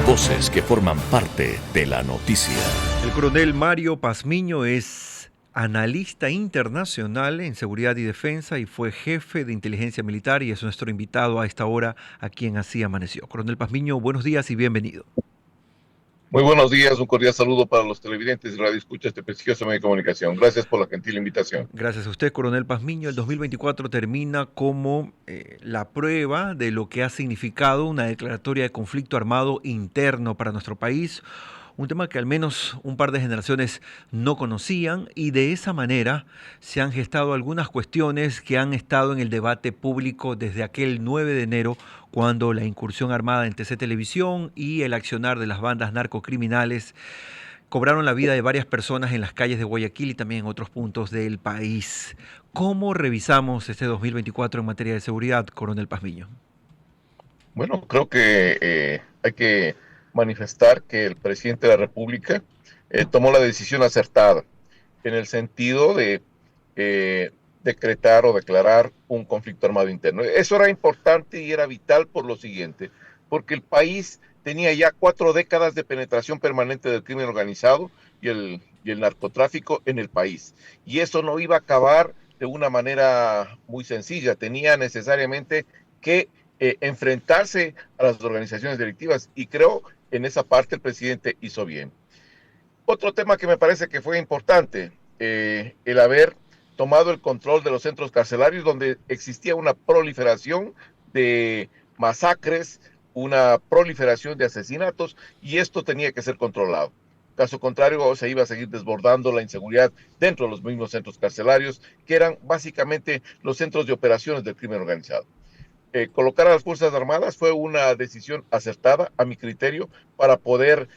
Voces que forman parte de la noticia. El coronel Mario Pazmiño es analista internacional en seguridad y defensa y fue jefe de inteligencia militar y es nuestro invitado a esta hora aquí en Así Amaneció. Coronel Pazmiño, buenos días y bienvenido. Muy buenos días, un cordial saludo para los televidentes y radioescuchas de este prestigioso medio de comunicación. Gracias por la gentil invitación. Gracias a usted, coronel Pazmiño. El 2024 termina como la prueba de lo que ha significado una declaratoria de conflicto armado interno para nuestro país. Un tema que al menos un par de generaciones no conocían y de esa manera se han gestado algunas cuestiones que han estado en el debate público desde aquel 9 de enero cuando la incursión armada en TC Televisión y el accionar de las bandas narcocriminales cobraron la vida de varias personas en las calles de Guayaquil y también en otros puntos del país. ¿Cómo revisamos este 2024 en materia de seguridad, coronel Pazmiño? Bueno, creo que hay que manifestar que el presidente de la República tomó la decisión acertada en el sentido de decretar o declarar un conflicto armado interno. Eso era importante y era vital por lo siguiente, porque el país tenía ya 4 décadas de penetración permanente del crimen organizado y el narcotráfico en el país. Y eso no iba a acabar de una manera muy sencilla, tenía necesariamente que enfrentarse a las organizaciones delictivas y creo en esa parte el presidente hizo bien. Otro tema que me parece que fue importante, el haber tomado el control de los centros carcelarios donde existía una proliferación de masacres, una proliferación de asesinatos y esto tenía que ser controlado. Caso contrario, se iba a seguir desbordando la inseguridad dentro de los mismos centros carcelarios, que eran básicamente los centros de operaciones del crimen organizado. Colocar a las Fuerzas Armadas fue una decisión acertada, a mi criterio, para poder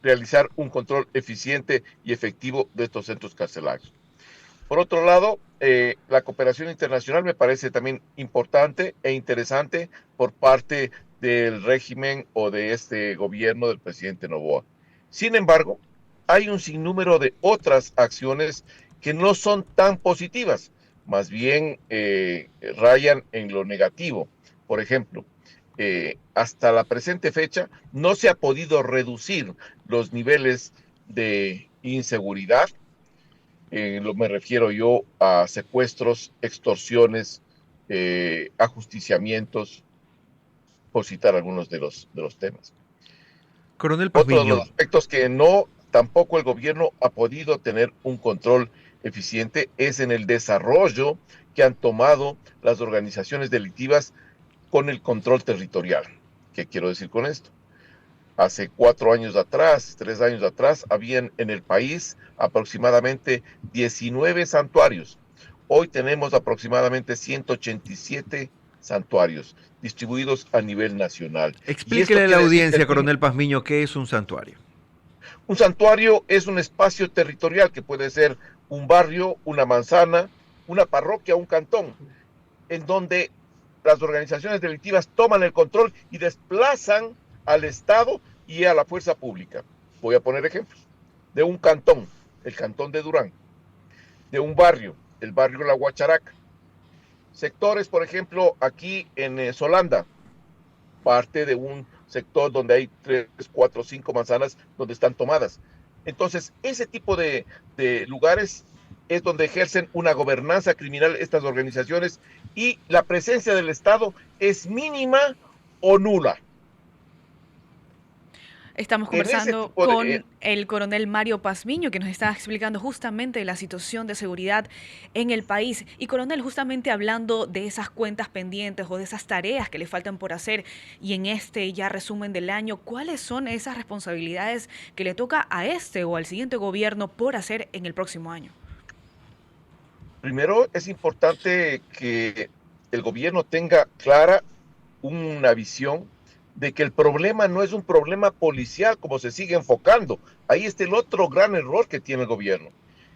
realizar un control eficiente y efectivo de estos centros carcelarios. Por otro lado, la cooperación internacional me parece también importante e interesante por parte del régimen o de este gobierno del presidente Noboa. Sin embargo, hay un sinnúmero de otras acciones que no son tan positivas, más bien rayan en lo negativo. Por ejemplo, hasta la presente fecha no se ha podido reducir los niveles de inseguridad. Me refiero yo a secuestros, extorsiones, ajusticiamientos, por citar algunos de los temas. Coronel Otro de los Pazmiño, aspectos que no, tampoco el gobierno ha podido tener un control eficiente es en el desarrollo que han tomado las organizaciones delictivas con el control territorial. ¿Qué quiero decir con esto? Hace 4 años atrás, 3 años atrás, habían en el país aproximadamente 19 santuarios. Hoy tenemos aproximadamente 187 santuarios distribuidos a nivel nacional. Y esto explíquele a la quiere decir que audiencia, coronel Pazmiño, qué es un santuario. un santuario es un espacio territorial que puede ser un barrio, una manzana, una parroquia, un cantón, en donde las organizaciones delictivas toman el control y desplazan al Estado y a la fuerza pública. Voy a poner ejemplos. De un cantón, el cantón de Durán. De un barrio, el barrio La Guacharaca. Sectores, por ejemplo, aquí en Solanda, parte de un sector donde hay 3, 4, 5 manzanas donde están tomadas. Entonces, ese tipo de lugares es donde ejercen una gobernanza criminal estas organizaciones y la presencia del Estado es mínima o nula. Estamos En ese conversando tipo de... con el coronel Mario Pazmiño, que nos está explicando justamente la situación de seguridad en el país. Y coronel, justamente hablando de esas cuentas pendientes o de esas tareas que le faltan por hacer y en este ya resumen del año, ¿cuáles son esas responsabilidades que le toca a este o al siguiente gobierno por hacer en el próximo año? Primero, es importante que el gobierno tenga clara una visión de que el problema no es un problema policial como se sigue enfocando. Ahí está el otro gran error que tiene el gobierno.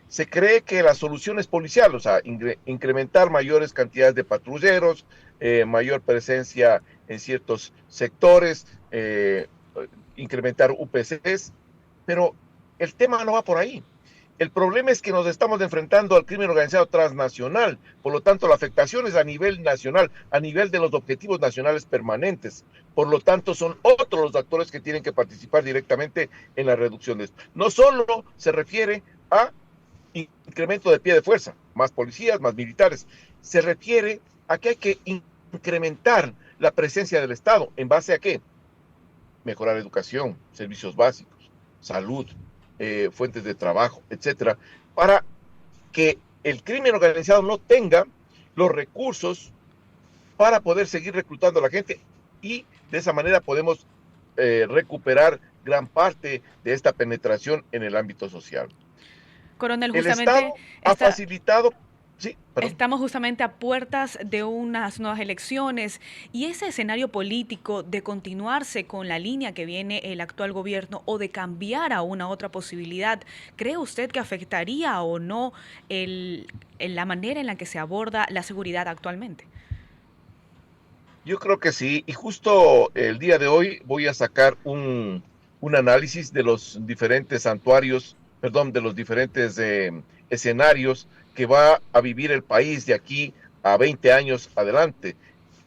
Se cree que la solución es policial, o sea, incrementar mayores cantidades de patrulleros, mayor presencia en ciertos sectores, incrementar UPCs, pero el tema no va por ahí. El problema es que nos estamos enfrentando al crimen organizado transnacional, por lo tanto la afectación es a nivel nacional, a nivel de los objetivos nacionales permanentes. Por lo tanto, son otros los actores que tienen que participar directamente en la reducción de esto. No solo se refiere a incremento de pie de fuerza, más policías, más militares, se refiere a que hay que incrementar la presencia del Estado. ¿En base a qué? Mejorar educación, servicios básicos, salud, fuentes de trabajo, etcétera, para que el crimen organizado no tenga los recursos para poder seguir reclutando a la gente y de esa manera podemos recuperar gran parte de esta penetración en el ámbito social. Coronel, El justamente Estado ha facilitado, sí, perdón. estamos justamente a puertas de unas nuevas elecciones y ese escenario político de continuarse con la línea que viene el actual gobierno o de cambiar a una otra posibilidad, ¿cree usted que afectaría o no la manera en la que se aborda la seguridad actualmente? Yo creo que sí, y justo el día de hoy voy a sacar un análisis de los diferentes santuarios, perdón, de los diferentes escenarios que va a vivir el país de aquí a 20 años adelante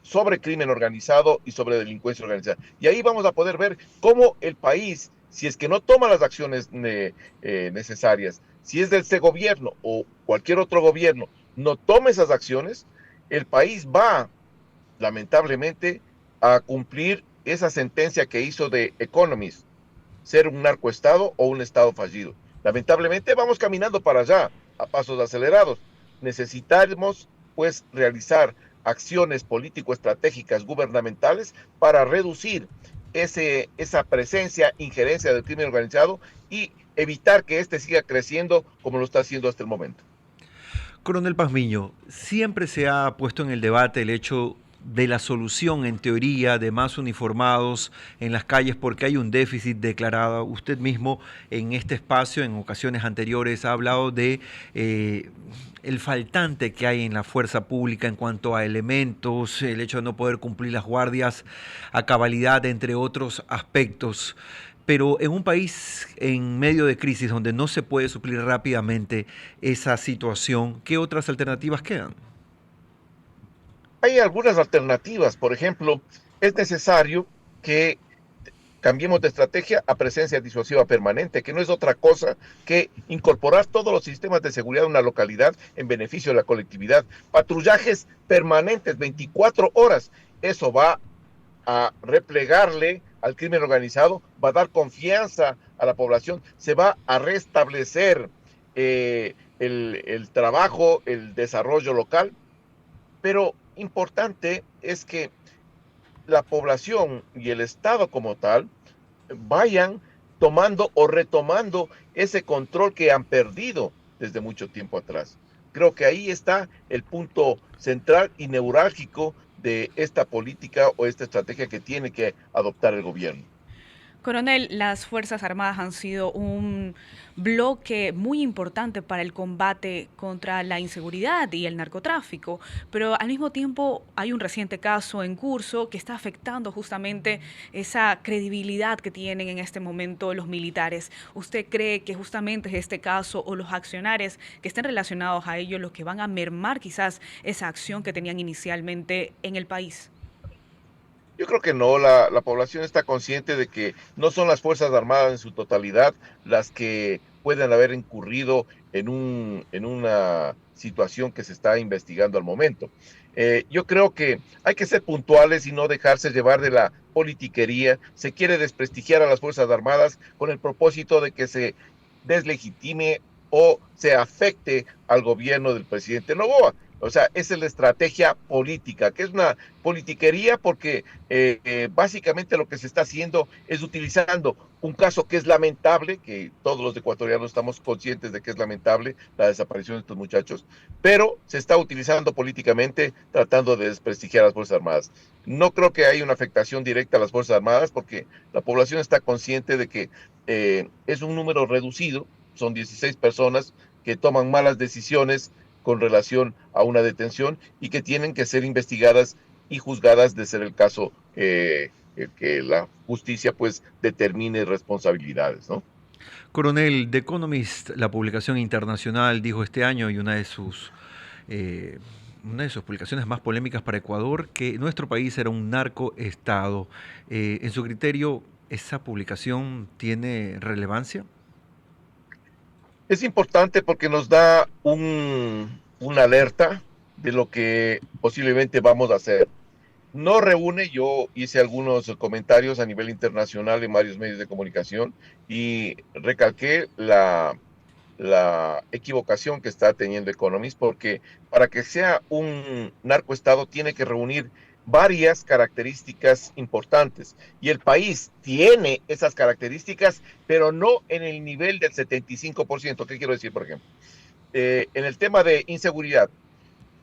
sobre crimen organizado y sobre delincuencia organizada. Y ahí vamos a poder ver cómo el país, si es que no toma las acciones necesarias, si es de este gobierno o cualquier otro gobierno, no toma esas acciones, el país va lamentablemente, a cumplir esa sentencia que hizo de Economist, ser un narcoestado o un estado fallido. Lamentablemente vamos caminando para allá, a pasos acelerados. Necesitamos, pues, realizar acciones político-estratégicas gubernamentales para reducir esa presencia, injerencia del crimen organizado y evitar que éste siga creciendo como lo está haciendo hasta el momento. Coronel Pazmiño, siempre se ha puesto en el debate el hecho de la solución, en teoría, de más uniformados en las calles porque hay un déficit declarado. Usted mismo en este espacio, en ocasiones anteriores, ha hablado de el faltante que hay en la fuerza pública en cuanto a elementos, el hecho de no poder cumplir las guardias a cabalidad, entre otros aspectos. Pero en un país en medio de crisis donde no se puede suplir rápidamente esa situación, ¿qué otras alternativas quedan? Hay algunas alternativas, por ejemplo, es necesario que cambiemos de estrategia a presencia disuasiva permanente, que no es otra cosa que incorporar todos los sistemas de seguridad de una localidad en beneficio de la colectividad. Patrullajes permanentes, 24 horas. Eso va a replegarle al crimen organizado, va a dar confianza a la población, se va a restablecer el trabajo, el desarrollo local, pero importante es que la población y el Estado como tal vayan tomando o retomando ese control que han perdido desde mucho tiempo atrás. Creo que ahí está el punto central y neurálgico de esta política o esta estrategia que tiene que adoptar el gobierno. Coronel, las Fuerzas Armadas han sido un bloque muy importante para el combate contra la inseguridad y el narcotráfico, pero al mismo tiempo hay un reciente caso en curso que está afectando justamente esa credibilidad que tienen en este momento los militares. ¿Usted cree que justamente es este caso o los accionarios que estén relacionados a ello los que van a mermar quizás esa acción que tenían inicialmente en el país? Yo creo que no, la población está consciente de que no son las Fuerzas Armadas en su totalidad las que pueden haber incurrido en una situación que se está investigando al momento. Yo creo que hay que ser puntuales y no dejarse llevar de la politiquería. Se quiere desprestigiar a las Fuerzas Armadas con el propósito de que se deslegitime o se afecte al gobierno del presidente Noboa. O sea, esa es la estrategia política, que es una politiquería porque básicamente lo que se está haciendo es utilizando un caso que es lamentable, que todos los ecuatorianos estamos conscientes de que es lamentable la desaparición de estos muchachos, pero se está utilizando políticamente tratando de desprestigiar a las Fuerzas Armadas. No creo que haya una afectación directa a las Fuerzas Armadas porque la población está consciente de que es un número reducido, son 16 personas que toman malas decisiones con relación a una detención y que tienen que ser investigadas y juzgadas de ser el caso que la justicia pues determine responsabilidades, ¿no? Coronel, The Economist, la publicación internacional, dijo este año y eh, una de sus publicaciones más polémicas para Ecuador, que nuestro país era un narcoestado. En su criterio, ¿esa publicación tiene relevancia? Es importante porque nos da una alerta de lo que posiblemente vamos a hacer. No reúne, yo hice algunos comentarios a nivel internacional en varios medios de comunicación y recalqué la equivocación que está teniendo Economist, porque para que sea un narcoestado tiene que reunir varias características importantes y el país tiene esas características, pero no en el nivel del 75%. ¿Qué quiero decir, por ejemplo? En el tema de inseguridad,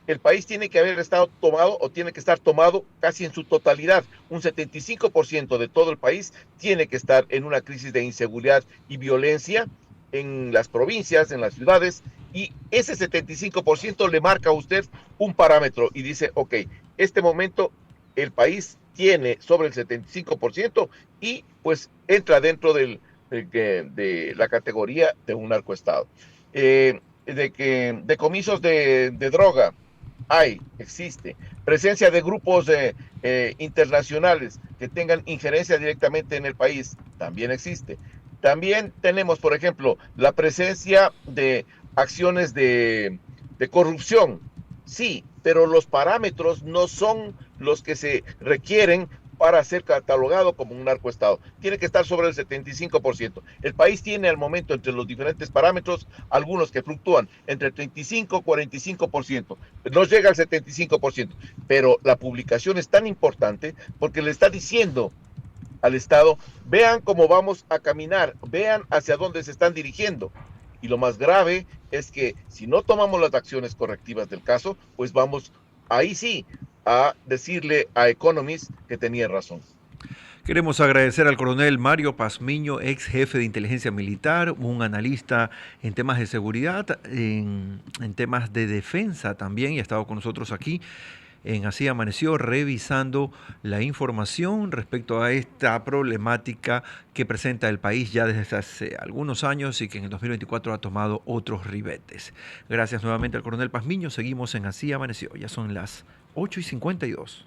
el país tiene que haber estado tomado o tiene que estar tomado casi en su totalidad. Un 75% de todo el país tiene que estar en una crisis de inseguridad y violencia en las provincias, en las ciudades, y ese 75% le marca a usted un parámetro y dice, ok, este momento el país tiene sobre el 75% y pues entra dentro de la categoría de un narcoestado. De que decomisos de droga, existe. Presencia de grupos internacionales que tengan injerencia directamente en el país, también existe. También tenemos, por ejemplo, la presencia de acciones de corrupción, sí, pero los parámetros no son los que se requieren para ser catalogado como un narcoestado. Tiene que estar sobre el 75%. El país tiene al momento entre los diferentes parámetros algunos que fluctúan entre el 35 y 45%. No llega al 75%, pero la publicación es tan importante porque le está diciendo al Estado, vean cómo vamos a caminar, vean hacia dónde se están dirigiendo. Y lo más grave es que si no tomamos las acciones correctivas del caso, pues vamos ahí sí a decirle a Economist que tenía razón. Queremos agradecer al coronel Mario Pazmiño, ex jefe de inteligencia militar, un analista en temas de seguridad, en temas de defensa también, y ha estado con nosotros aquí en Así Amaneció, revisando la información respecto a esta problemática que presenta el país ya desde hace algunos años y que en el 2024 ha tomado otros ribetes. Gracias nuevamente al coronel Pazmiño. Seguimos en Así Amaneció. Ya son las 8:52.